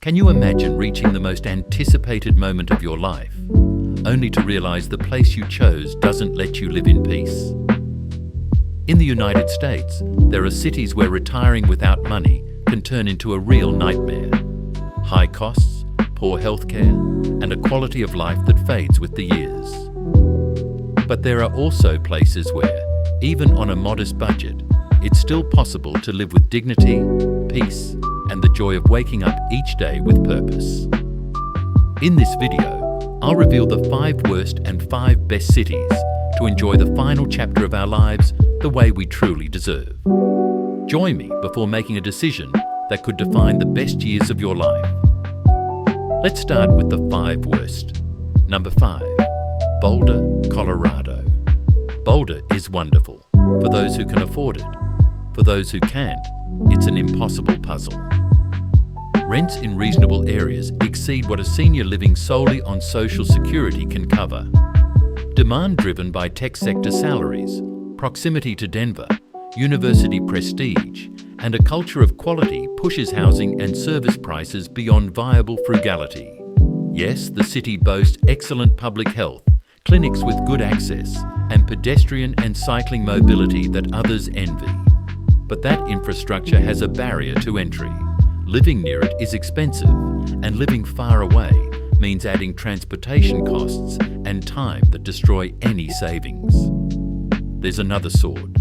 Can you imagine reaching the most anticipated moment of your life, only to realize the place you chose doesn't let you live in peace? In the United States, there are cities where retiring without money can turn into a real nightmare. High costs, poor healthcare, and a quality of life that fades with the years. But there are also places where, even on a modest budget, it's still possible to live with dignity, peace, and the joy of waking up each day with purpose. In this video, I'll reveal the 5 worst and 5 best cities to enjoy the final chapter of our lives the way we truly deserve. Join me before making a decision that could define the best years of your life. Let's start with the 5 worst. Number 5, Boulder, Colorado. Boulder is wonderful for those who can afford it. For those who can't, it's an impossible puzzle. Rents in reasonable areas exceed what a senior living solely on Social Security can cover. Demand driven by tech sector salaries, proximity to Denver, university prestige, and a culture of quality pushes housing and service prices beyond viable frugality. Yes, the city boasts excellent public health, clinics with good access, and pedestrian and cycling mobility that others envy. But that infrastructure has a barrier to entry. Living near it is expensive, and living far away means adding transportation costs and time that destroy any savings. There's another sword: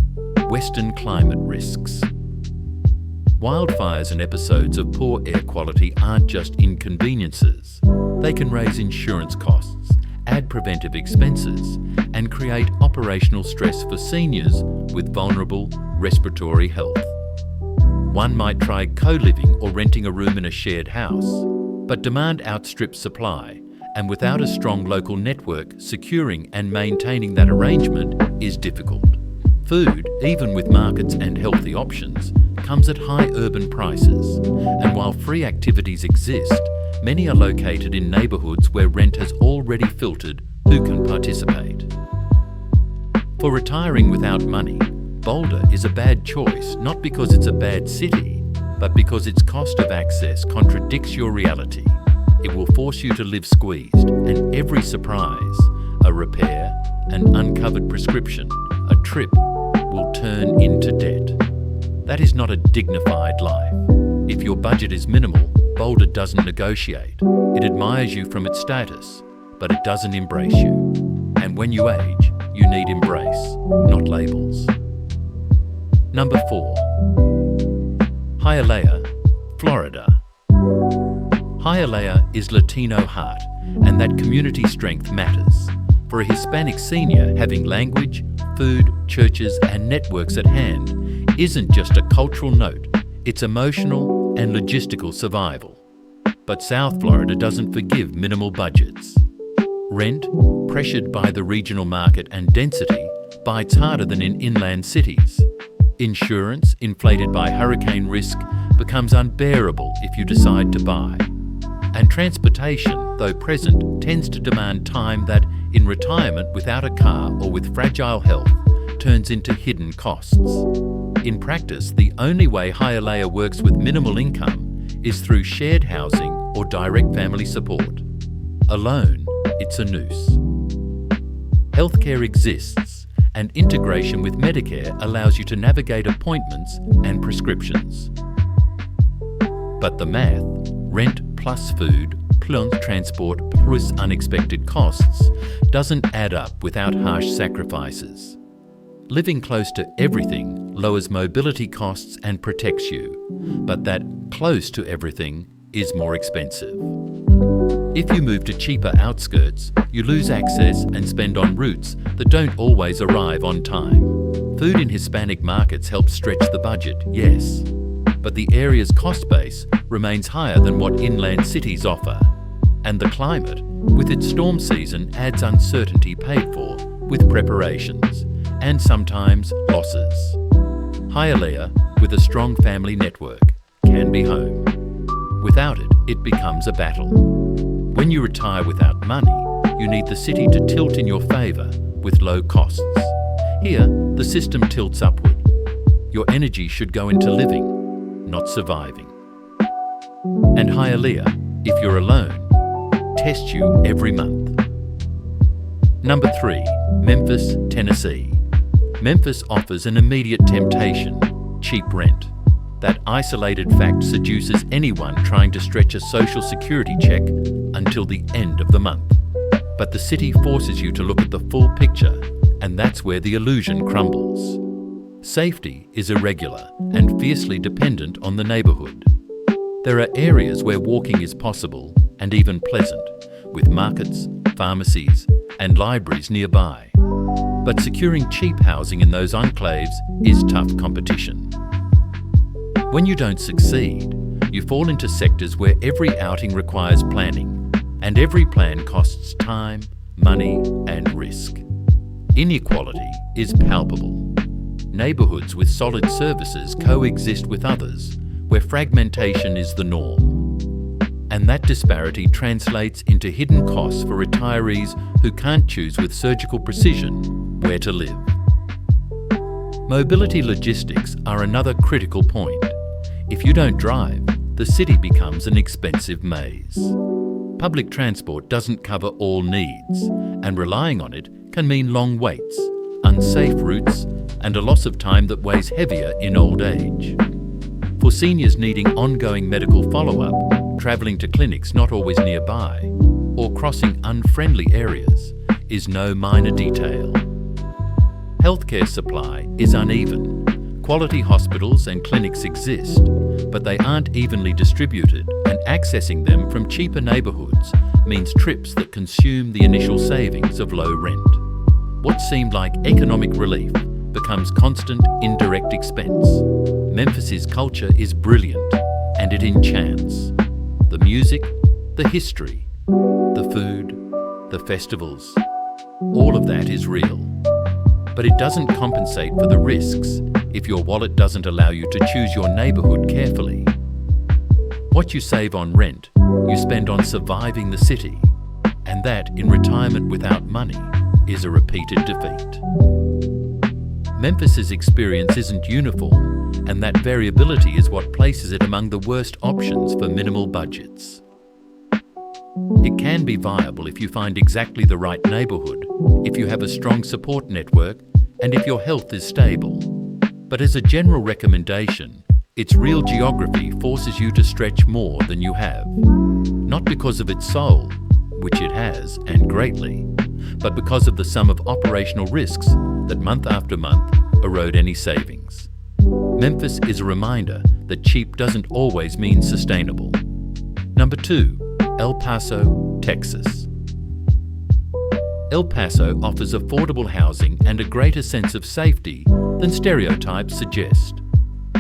Western climate risks. Wildfires and episodes of poor air quality aren't just inconveniences. They can raise insurance costs, add preventive expenses, and create operational stress for seniors with vulnerable respiratory health. One might try co-living or renting a room in a shared house, but demand outstrips supply, and without a strong local network, securing and maintaining that arrangement is difficult. Food, even with markets and healthy options, comes at high urban prices, and while free activities exist, many are located in neighbourhoods where rent has already filtered who can participate. For retiring without money, Boulder is a bad choice not because it's a bad city, but because its cost of access contradicts your reality. It will force you to live squeezed, and every surprise, a repair, an uncovered prescription, a trip, will turn into debt. That is not a dignified life. If your budget is minimal, Boulder doesn't negotiate. It admires you from its status, but it doesn't embrace you. And when you age, you need embrace, not labels. Number 4, Hialeah, Florida. Hialeah is Latino heart, and that community strength matters. For a Hispanic senior, having language, food, churches, and networks at hand isn't just a cultural note, it's emotional and logistical survival. But South Florida doesn't forgive minimal budgets. Rent, pressured by the regional market and density, bites harder than in inland cities. Insurance, inflated by hurricane risk, becomes unbearable if you decide to buy. And transportation, though present, tends to demand time that, in retirement without a car or with fragile health, turns into hidden costs. In practice, the only way Hialeah works with minimal income is through shared housing or direct family support. Alone, it's a noose. Healthcare exists, and integration with Medicare allows you to navigate appointments and prescriptions. But the math, rent plus food plus transport plus unexpected costs, doesn't add up without harsh sacrifices. Living close to everything lowers mobility costs and protects you, but that close to everything is more expensive. If you move to cheaper outskirts, you lose access and spend on routes that don't always arrive on time. Food in Hispanic markets helps stretch the budget, yes, but the area's cost base remains higher than what inland cities offer. And the climate, with its storm season, adds uncertainty paid for with preparations, and sometimes losses. Hialeah, with a strong family network, can be home. Without it, it becomes a battle. When you retire without money, you need the city to tilt in your favour with low costs. Here, the system tilts upward. Your energy should go into living, not surviving. And Hialeah, if you're alone, tests you every month. Number 3, Memphis, Tennessee. Memphis offers an immediate temptation: cheap rent. That isolated fact seduces anyone trying to stretch a social security check until the end of the month. But the city forces you to look at the full picture, and that's where the illusion crumbles. Safety is irregular and fiercely dependent on the neighbourhood. There are areas where walking is possible and even pleasant, with markets, pharmacies, and libraries nearby. But securing cheap housing in those enclaves is tough competition. When you don't succeed, you fall into sectors where every outing requires planning, and every plan costs time, money, and risk. Inequality is palpable. Neighbourhoods with solid services coexist with others where fragmentation is the norm. And that disparity translates into hidden costs for retirees who can't choose with surgical precision where to live. Mobility logistics are another critical point. If you don't drive, the city becomes an expensive maze. Public transport doesn't cover all needs, and relying on it can mean long waits, unsafe routes, and a loss of time that weighs heavier in old age. For seniors needing ongoing medical follow-up, travelling to clinics not always nearby, or crossing unfriendly areas is no minor detail. Healthcare supply is uneven. Quality hospitals and clinics exist, but they aren't evenly distributed, and accessing them from cheaper neighbourhoods means trips that consume the initial savings of low rent. What seemed like economic relief becomes constant indirect expense. Memphis's culture is brilliant, and it enchants. The music, the history, the food, the festivals, all of that is real. But it doesn't compensate for the risks if your wallet doesn't allow you to choose your neighbourhood carefully. What you save on rent, you spend on surviving the city, and that, in retirement without money, is a repeated defeat. Memphis's experience isn't uniform, and that variability is what places it among the worst options for minimal budgets. It can be viable if you find exactly the right neighbourhood, if you have a strong support network, and if your health is stable. But as a general recommendation, its real geography forces you to stretch more than you have. Not because of its soul, which it has, and greatly, but because of the sum of operational risks that month after month erode any savings. Memphis is a reminder that cheap doesn't always mean sustainable. Number 2, El Paso, Texas. El Paso offers affordable housing and a greater sense of safety than stereotypes suggest.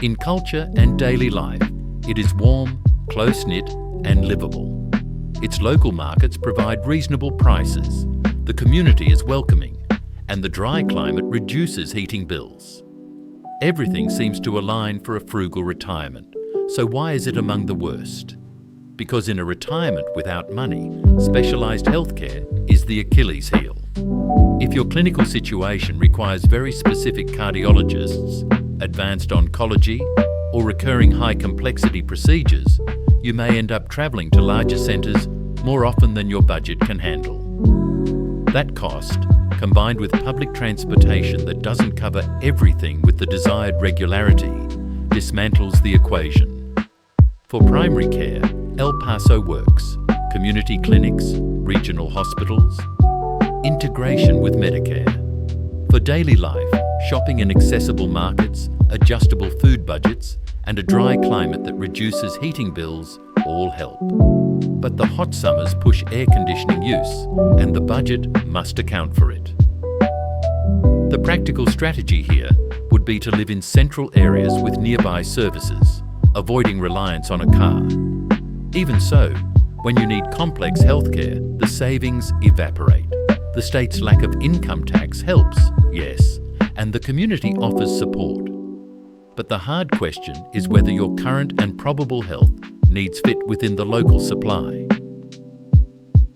In culture and daily life, it is warm, close-knit, and livable. Its local markets provide reasonable prices, the community is welcoming, and the dry climate reduces heating bills. Everything seems to align for a frugal retirement, so why is it among the worst? Because in a retirement without money, specialised healthcare is the Achilles heel. If your clinical situation requires very specific cardiologists, advanced oncology, or recurring high-complexity procedures, you may end up travelling to larger centres more often than your budget can handle. That cost, combined with public transportation that doesn't cover everything with the desired regularity, dismantles the equation. For primary care, El Paso works: community clinics, regional hospitals, integration with Medicare. For daily life, shopping in accessible markets, adjustable food budgets, and a dry climate that reduces heating bills all help. But the hot summers push air conditioning use, and the budget must account for it. The practical strategy here would be to live in central areas with nearby services, avoiding reliance on a car. Even so, when you need complex healthcare, the savings evaporate. The state's lack of income tax helps, yes, and the community offers support. But the hard question is whether your current and probable health needs fit within the local supply.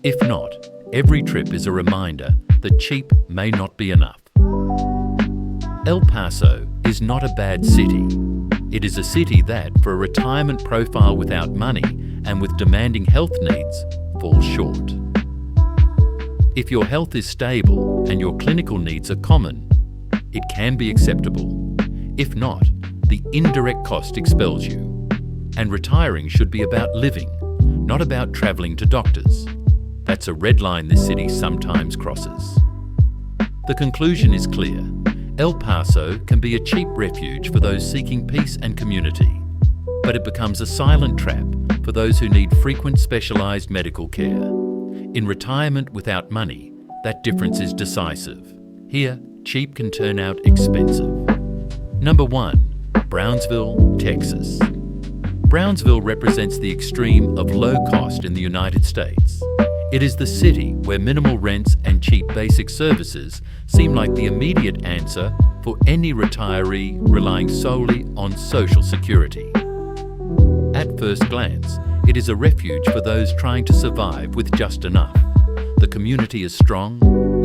If not, every trip is a reminder that cheap may not be enough. El Paso is not a bad city, It is a city that, for a retirement profile without money and with demanding health needs, falls short. If your health is stable and your clinical needs are common, it can be acceptable. If not, the indirect cost expels you. And retiring should be about living, not about travelling to doctors. That's a red line this city sometimes crosses. The conclusion is clear. El Paso can be a cheap refuge for those seeking peace and community, but it becomes a silent trap for those who need frequent specialised medical care. In retirement without money, that difference is decisive. Here, cheap can turn out expensive. Number 1. Brownsville, Texas. Brownsville represents the extreme of low cost in the United States. It is the city where minimal rents and cheap basic services seem like the immediate answer for any retiree relying solely on Social Security. At first glance, it is a refuge for those trying to survive with just enough. The community is strong,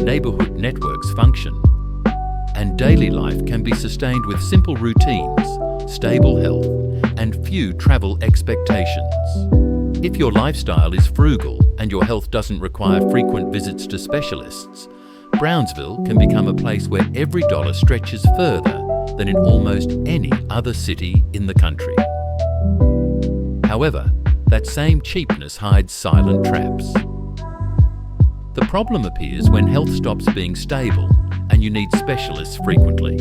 neighbourhood networks function, and daily life can be sustained with simple routines, stable health, and few travel expectations. If your lifestyle is frugal and your health doesn't require frequent visits to specialists, Brownsville can become a place where every dollar stretches further than in almost any other city in the country. However, that same cheapness hides silent traps. The problem appears when health stops being stable and you need specialists frequently.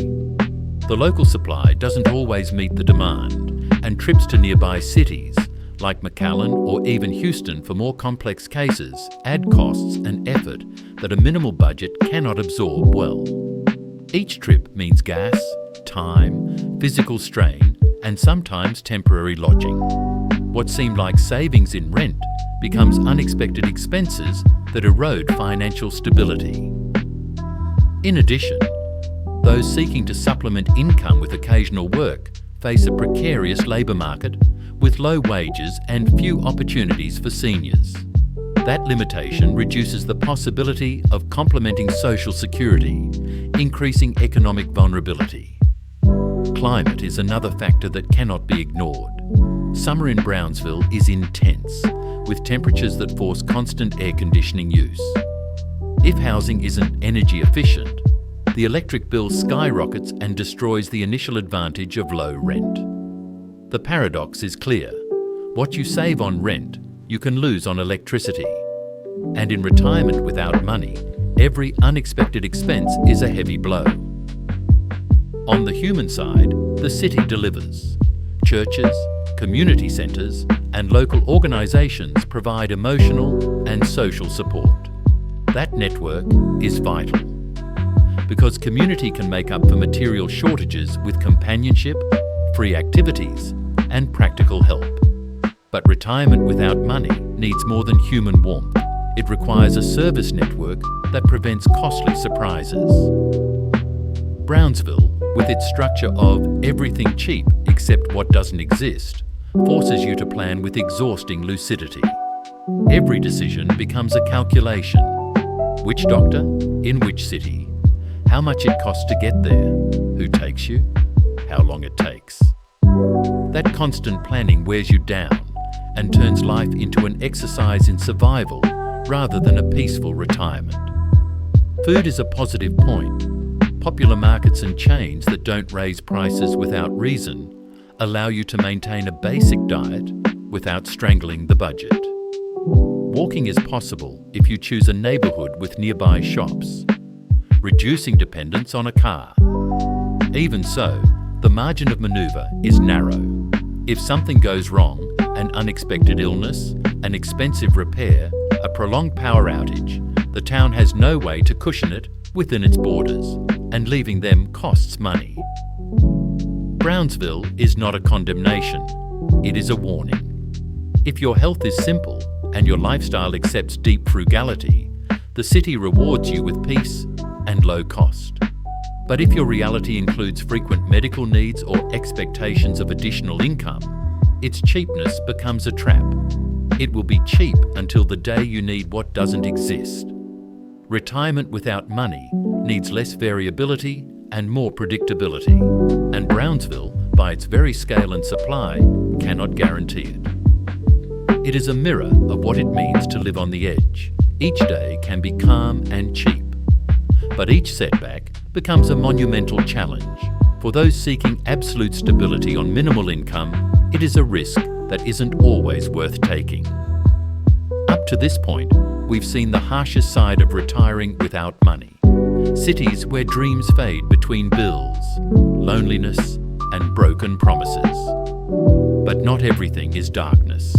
The local supply doesn't always meet the demand, and trips to nearby cities like McAllen or even Houston for more complex cases add costs and effort that a minimal budget cannot absorb well. Each trip means gas, time, physical strain, and sometimes temporary lodging. What seemed like savings in rent becomes unexpected expenses that erode financial stability. In addition, those seeking to supplement income with occasional work face a precarious labour market with low wages and few opportunities for seniors. That limitation reduces the possibility of complementing Social Security, increasing economic vulnerability. Climate is another factor that cannot be ignored. Summer in Brownsville is intense, with temperatures that force constant air conditioning use. If housing isn't energy efficient, the electric bill skyrockets and destroys the initial advantage of low rent. The paradox is clear. What you save on rent, you can lose on electricity. And in retirement without money, every unexpected expense is a heavy blow. On the human side, the city delivers. Churches, community centres, and local organisations provide emotional and social support. That network is vital, because community can make up for material shortages with companionship, free activities, and practical help. But retirement without money needs more than human warmth. It requires a service network that prevents costly surprises. Brownsville, with its structure of everything cheap except what doesn't exist, forces you to plan with exhausting lucidity. Every decision becomes a calculation. Which doctor? In which city? How much it costs to get there? Who takes you? How long it takes? That constant planning wears you down and turns life into an exercise in survival rather than a peaceful retirement. Food is a positive point. Popular markets and chains that don't raise prices without reason allow you to maintain a basic diet without strangling the budget. Walking is possible if you choose a neighbourhood with nearby shops, reducing dependence on a car. Even so, the margin of manoeuvre is narrow. If something goes wrong, an unexpected illness, an expensive repair, a prolonged power outage, the town has no way to cushion it within its borders, and leaving them costs money. Brownsville is not a condemnation, it is a warning. If your health is simple and your lifestyle accepts deep frugality, the city rewards you with peace and low cost. But if your reality includes frequent medical needs or expectations of additional income, its cheapness becomes a trap. It will be cheap until the day you need what doesn't exist. Retirement without money needs less variability and more predictability, and Brownsville by its very scale and supply, cannot guarantee it. It is a mirror of what it means to live on the edge. Each day can be calm and cheap, but each setback becomes a monumental challenge. For those seeking absolute stability on minimal income, it is a risk that isn't always worth taking. Up to this point, we've seen the harshest side of retiring without money. Cities where dreams fade between bills, loneliness, and broken promises. But not everything is darkness.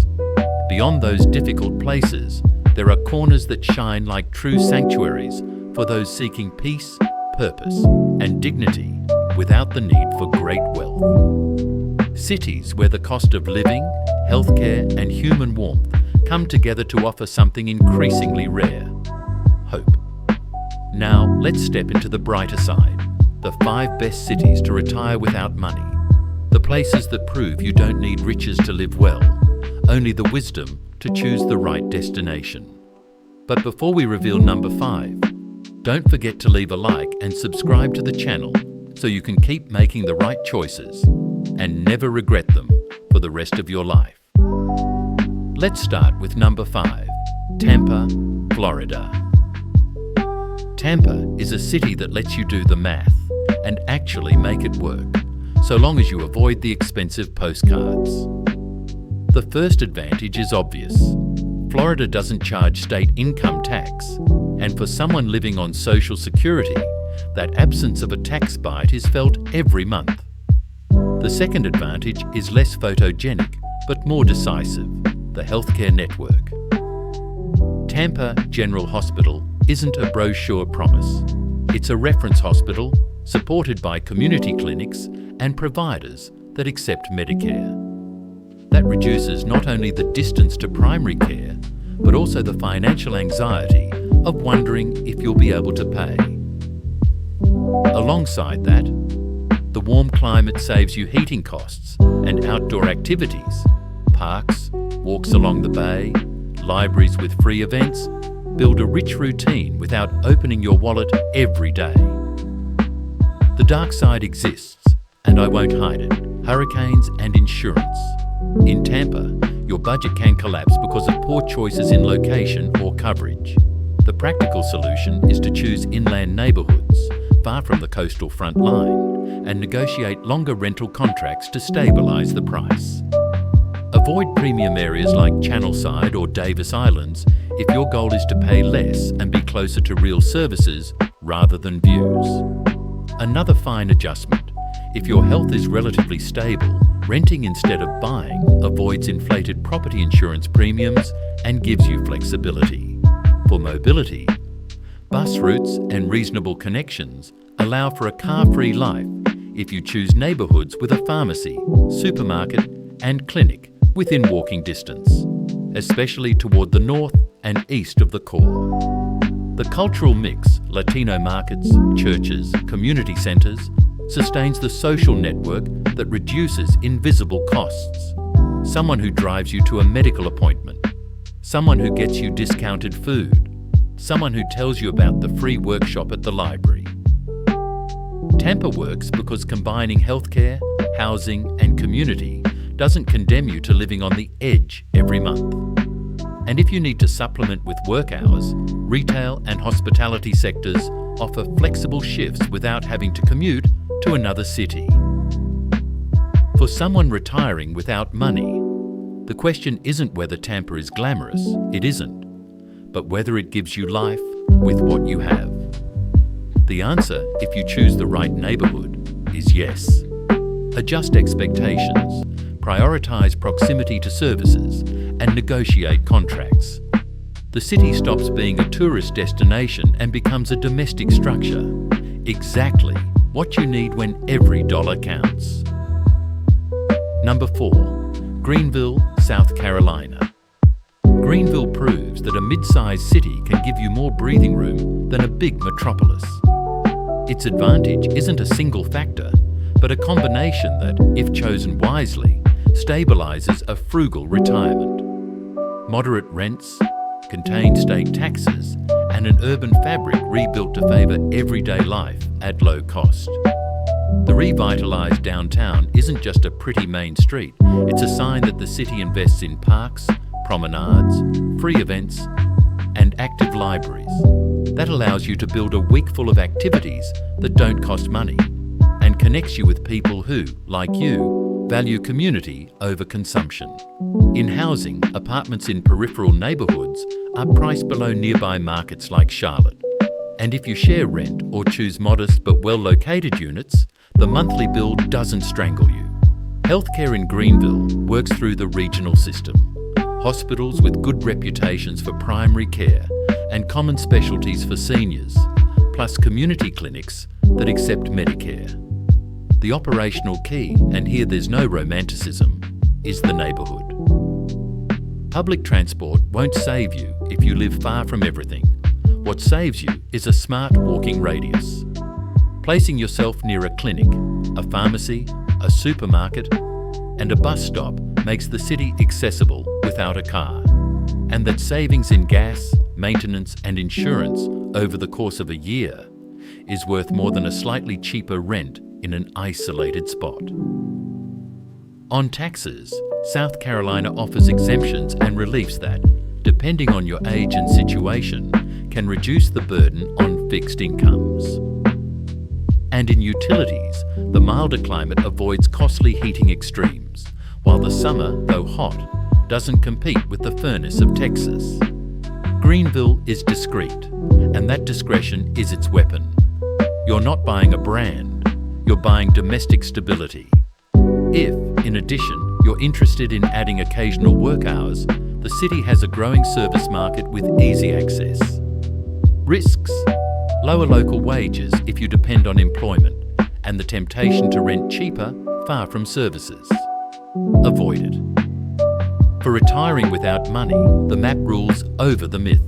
Beyond those difficult places, there are corners that shine like true sanctuaries for those seeking peace, purpose, and dignity without the need for great wealth. Cities where the cost of living, healthcare, and human warmth come together to offer something increasingly rare: hope. Now, let's step into the brighter side, the 5 best cities to retire without money. The places that prove you don't need riches to live well, only the wisdom to choose the right destination. But before we reveal number 5, don't forget to leave a like and subscribe to the channel so you can keep making the right choices and never regret them for the rest of your life. Let's start with number 5, Tampa, Florida. Tampa is a city that lets you do the math and actually make it work, so long as you avoid the expensive postcards. The first advantage is obvious. Florida doesn't charge state income tax, and for someone living on Social Security, that absence of a tax bite is felt every month. The second advantage is less photogenic, but more decisive: the healthcare network. Tampa General Hospital isn't a brochure promise. It's a reference hospital supported by community clinics and providers that accept Medicare. That reduces not only the distance to primary care, but also the financial anxiety of wondering if you'll be able to pay. Alongside that, the warm climate saves you heating costs and outdoor activities. Parks, walks along the bay, libraries with free events build a rich routine without opening your wallet every day. The dark side exists, and I won't hide it: hurricanes and insurance. In Tampa, your budget can collapse because of poor choices in location or coverage. The practical solution is to choose inland neighbourhoods, far from the coastal front line, and negotiate longer rental contracts to stabilise the price. Avoid premium areas like Channelside or Davis Islands if your goal is to pay less and be closer to real services rather than views. Another fine adjustment: if your health is relatively stable, renting instead of buying avoids inflated property insurance premiums and gives you flexibility. For mobility, bus routes and reasonable connections allow for a car-free life if you choose neighbourhoods with a pharmacy, supermarket, and clinic within walking distance, especially toward the north and east of the core. The cultural mix, Latino markets, churches, community centres, sustains the social network that reduces invisible costs. Someone who drives you to a medical appointment, someone who gets you discounted food, someone who tells you about the free workshop at the library. Tampa works because combining healthcare, housing, and community doesn't condemn you to living on the edge every month. And if you need to supplement with work hours, retail and hospitality sectors offer flexible shifts without having to commute to another city. For someone retiring without money, the question isn't whether Tampa is glamorous, it isn't, but whether it gives you life with what you have. The answer, if you choose the right neighbourhood, is yes. Adjust expectations, prioritise proximity to services, and negotiate contracts. The city stops being a tourist destination and becomes a domestic structure. Exactly what you need when every dollar counts. Number 4, Greenville, South Carolina. Greenville proves that a mid-sized city can give you more breathing room than a big metropolis. Its advantage isn't a single factor, but a combination that, if chosen wisely, stabilises a frugal retirement. Moderate rents, contained state taxes, and an urban fabric rebuilt to favour everyday life at low cost. The revitalised downtown isn't just a pretty main street, it's a sign that the city invests in parks, promenades, free events, and active libraries. That allows you to build a week full of activities that don't cost money and connects you with people who, like you, value community over consumption. In housing, apartments in peripheral neighbourhoods are priced below nearby markets like Charlotte. And if you share rent or choose modest but well-located units, the monthly bill doesn't strangle you. Healthcare in Greenville works through the regional system. Hospitals with good reputations for primary care and common specialties for seniors, plus community clinics that accept Medicare. The operational key, and here there's no romanticism, is the neighbourhood. Public transport won't save you if you live far from everything. What saves you is a smart walking radius. Placing yourself near a clinic, a pharmacy, a supermarket, and a bus stop makes the city accessible without a car. And that savings in gas, maintenance, and insurance over the course of a year is worth more than a slightly cheaper rent in an isolated spot. On taxes, South Carolina offers exemptions and reliefs that, depending on your age and situation, can reduce the burden on fixed incomes. And in utilities, the milder climate avoids costly heating extremes, while the summer, though hot, doesn't compete with the furnace of Texas. Greenville is discreet, and that discretion is its weapon. You're not buying a brand, you're buying domestic stability. If, in addition, you're interested in adding occasional work hours, the city has a growing service market with easy access. Risks: lower local wages if you depend on employment, and the temptation to rent cheaper far from services. Avoid it. For retiring without money, the map rules over the myth.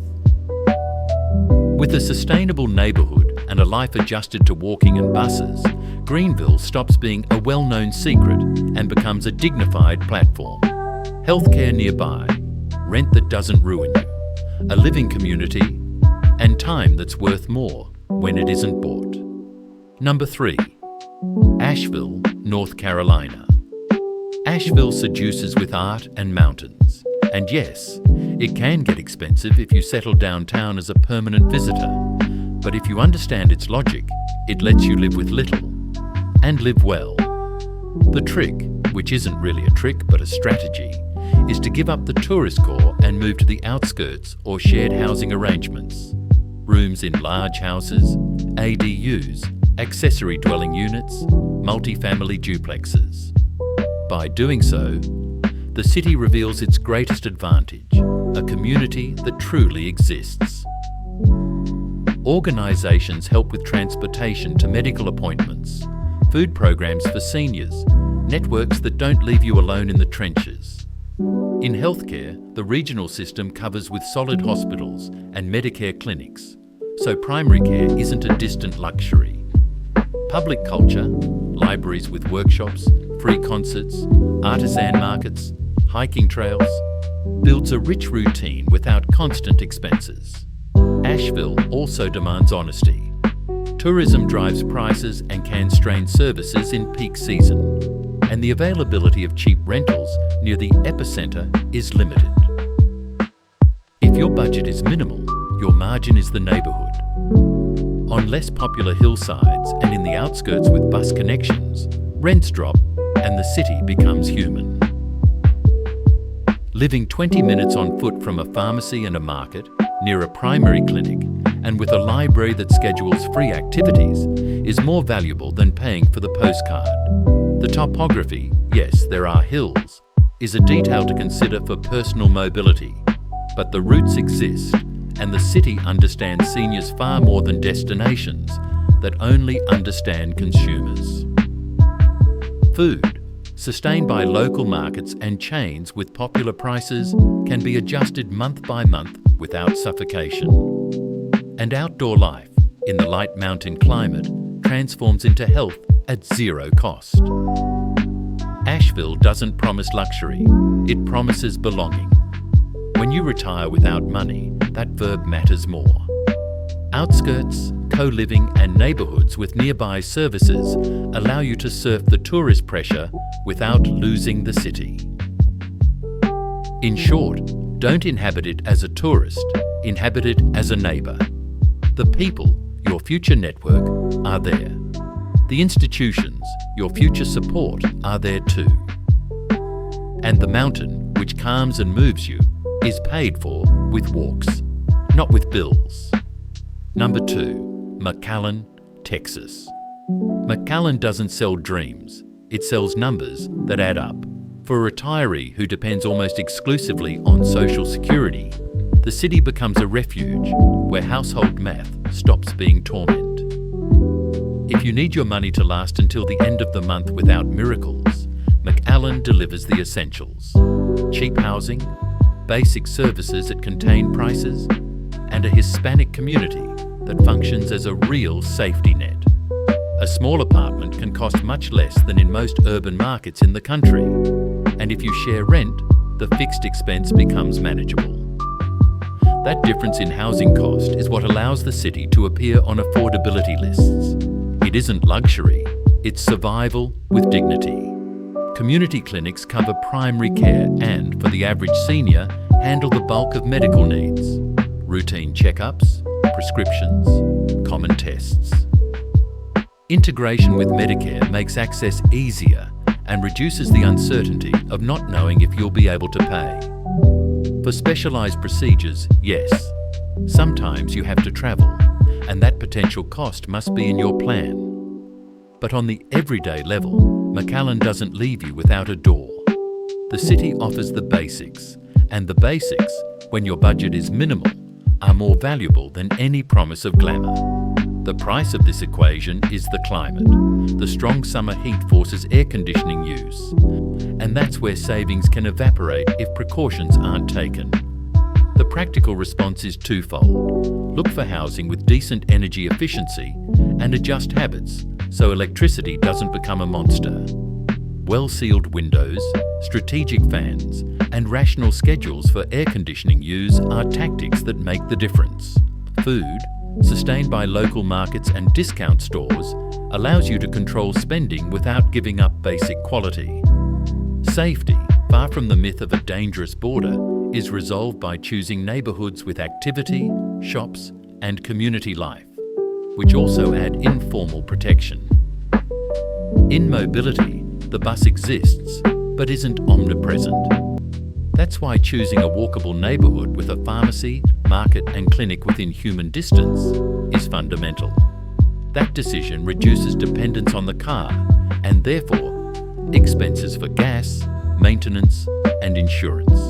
With a sustainable neighbourhood and a life adjusted to walking and buses, Greenville stops being a well-known secret and becomes a dignified platform. Healthcare nearby, rent that doesn't ruin you, a living community, and time that's worth more when it isn't bought. Number 3. Asheville, North Carolina. Asheville seduces with art and mountains. And yes, it can get expensive if you settle downtown as a permanent visitor. But if you understand its logic, it lets you live with little and live well. The trick, which isn't really a trick but a strategy, is to give up the tourist core and move to the outskirts or shared housing arrangements. Rooms in large houses, ADUs, accessory dwelling units, multifamily duplexes. By doing so, the city reveals its greatest advantage, a community that truly exists. Organisations help with transportation to medical appointments, food programs for seniors, networks that don't leave you alone in the trenches. In healthcare, the regional system covers with solid hospitals and Medicare clinics, so primary care isn't a distant luxury. Public culture, libraries with workshops, free concerts, artisan markets, hiking trails, builds a rich routine without constant expenses. Asheville also demands honesty. Tourism drives prices and can strain services in peak season, and the availability of cheap rentals near the epicentre is limited. If your budget is minimal, your margin is the neighbourhood. On less popular hillsides and in the outskirts with bus connections, rents drop and the city becomes human. Living 20 minutes on foot from a pharmacy and a market, near a primary clinic, and with a library that schedules free activities is more valuable than paying for the postcard. The topography, yes, there are hills, is a detail to consider for personal mobility, but the routes exist, and the city understands seniors far more than destinations that only understand consumers. Food, sustained by local markets and chains with popular prices, can be adjusted month by month without suffocation. And outdoor life, in the light mountain climate, transforms into health at zero cost. Asheville doesn't promise luxury, it promises belonging. When you retire without money, that verb matters more. Outskirts, co-living and neighbourhoods with nearby services allow you to surf the tourist pressure without losing the city. In short, don't inhabit it as a tourist, inhabit it as a neighbour. The people, your future network, are there. The institutions, your future support, are there too. And the mountain, which calms and moves you, is paid for with walks, not with bills. Number 2, McAllen, Texas. McAllen doesn't sell dreams, it sells numbers that add up. For a retiree who depends almost exclusively on social security, the city becomes a refuge where household math stops being torment. If you need your money to last until the end of the month without miracles, McAllen delivers the essentials: cheap housing, basic services at contained prices, and a Hispanic community that functions as a real safety net. A small apartment can cost much less than in most urban markets in the country, and if you share rent, the fixed expense becomes manageable. That difference in housing cost is what allows the city to appear on affordability lists. It isn't luxury, it's survival with dignity. Community clinics cover primary care and, for the average senior, handle the bulk of medical needs: routine checkups, prescriptions, common tests. Integration with Medicare makes access easier and reduces the uncertainty of not knowing if you'll be able to pay. For specialised procedures, yes, sometimes you have to travel, and that potential cost must be in your plan. But on the everyday level, McAllen doesn't leave you without a door. The city offers the basics, and the basics, when your budget is minimal, are more valuable than any promise of glamour. The price of this equation is the climate. The strong summer heat forces air conditioning use, and that's where savings can evaporate if precautions aren't taken. The practical response is twofold: look for housing with decent energy efficiency and adjust habits so electricity doesn't become a monster. Well-sealed windows, strategic fans, and rational schedules for air conditioning use are tactics that make the difference. Food, sustained by local markets and discount stores, allows you to control spending without giving up basic quality. Safety, far from the myth of a dangerous border, is resolved by choosing neighbourhoods with activity, shops, and community life, which also add informal protection. In mobility, the bus exists, but isn't omnipresent. That's why choosing a walkable neighbourhood with a pharmacy, market and clinic within human distance is fundamental. That decision reduces dependence on the car and therefore expenses for gas, maintenance and insurance.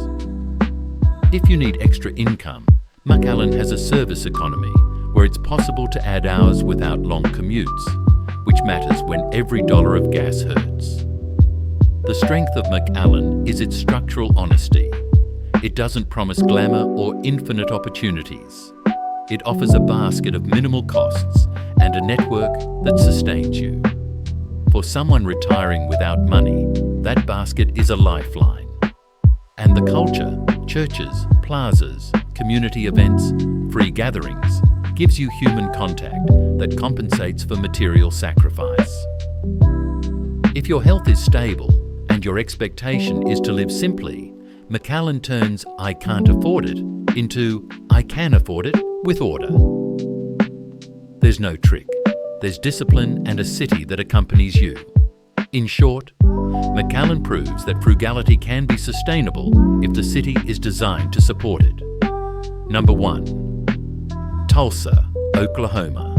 If you need extra income, McAllen has a service economy where it's possible to add hours without long commutes, which matters when every dollar of gas hurts. The strength of McAllen is its structural honesty. It doesn't promise glamour or infinite opportunities. It offers a basket of minimal costs and a network that sustains you. For someone retiring without money, that basket is a lifeline. And the culture, churches, plazas, community events, free gatherings, gives you human contact that compensates for material sacrifice. If your health is stable and your expectation is to live simply, McAllen turns "I can't afford it" into "I can afford it" with order. There's no trick. There's discipline and a city that accompanies you. In short, McAllen proves that frugality can be sustainable if the city is designed to support it. Number 1. Tulsa, Oklahoma.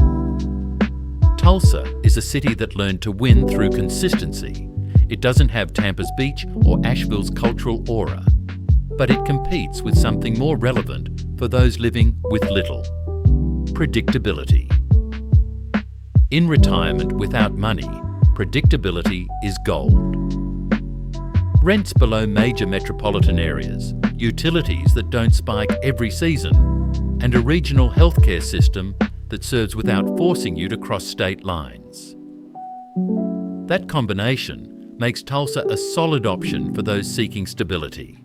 Tulsa is a city that learned to win through consistency. It doesn't have Tampa's beach or Asheville's cultural aura, but it competes with something more relevant for those living with little: predictability. In retirement without money, predictability is gold. Rents below major metropolitan areas, utilities that don't spike every season, and a regional healthcare system that serves without forcing you to cross state lines. That combination makes Tulsa a solid option for those seeking stability.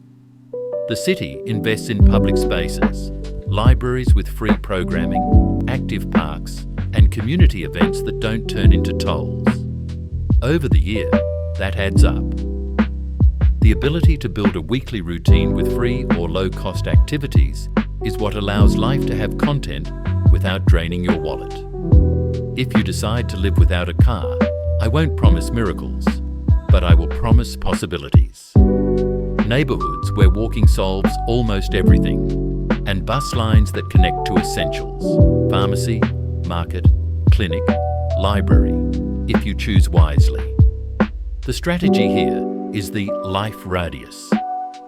The city invests in public spaces, libraries with free programming, active parks, and community events that don't turn into tolls. Over the year, that adds up. The ability to build a weekly routine with free or low-cost activities is what allows life to have content without draining your wallet. If you decide to live without a car, I won't promise miracles, but I will promise possibilities. Neighbourhoods where walking solves almost everything, and bus lines that connect to essentials: pharmacy, market, clinic, library, if you choose wisely. The strategy here is the life radius.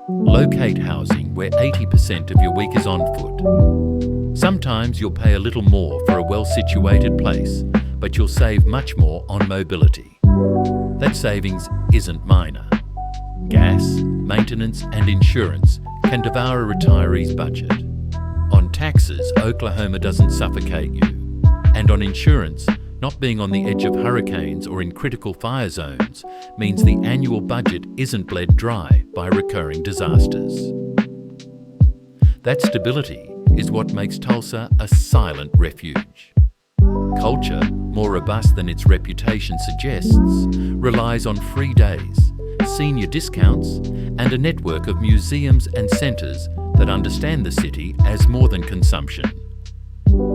Locate housing where 80% of your week is on foot. Sometimes you'll pay a little more for a well-situated place, but you'll save much more on mobility. That savings isn't minor. Gas, maintenance and insurance can devour a retiree's budget. On taxes, Oklahoma doesn't suffocate you. And on insurance, not being on the edge of hurricanes or in critical fire zones means the annual budget isn't bled dry by recurring disasters. That stability is what makes Tulsa a silent refuge. Culture, more robust than its reputation suggests, relies on free days, senior discounts, and a network of museums and centres that understand the city as more than consumption.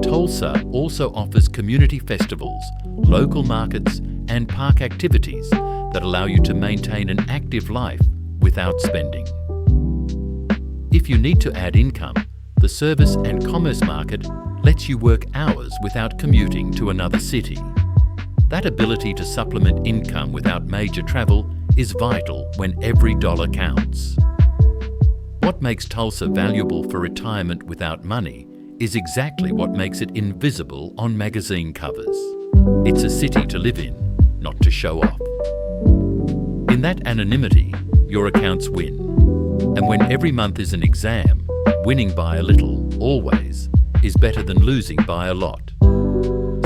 Tulsa also offers community festivals, local markets, and park activities that allow you to maintain an active life without spending. If you need to add income, the service and commerce market lets you work hours without commuting to another city. That ability to supplement income without major travel is vital when every dollar counts. What makes Tulsa valuable for retirement without money is exactly what makes it invisible on magazine covers. It's a city to live in, not to show off. In that anonymity, your accounts win. And when every month is an exam, winning by a little, always, is better than losing by a lot.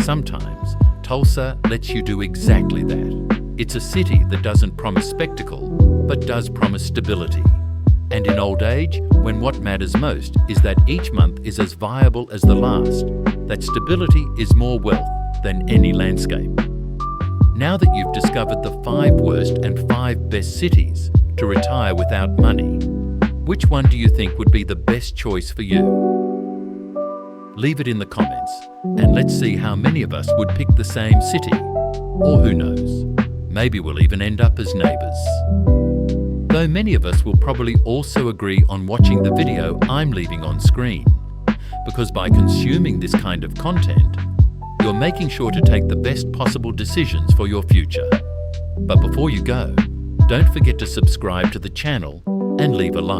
Sometimes, Tulsa lets you do exactly that. It's a city that doesn't promise spectacle, but does promise stability. And in old age, when what matters most is that each month is as viable as the last, that stability is more wealth than any landscape. Now that you've discovered the 5 worst and 5 best cities to retire without money, which one do you think would be the best choice for you? Leave it in the comments, and let's see how many of us would pick the same city. Or who knows, maybe we'll even end up as neighbours. Though many of us will probably also agree on watching the video I'm leaving on screen, because by consuming this kind of content, you're making sure to take the best possible decisions for your future. But before you go, don't forget to subscribe to the channel and leave a like.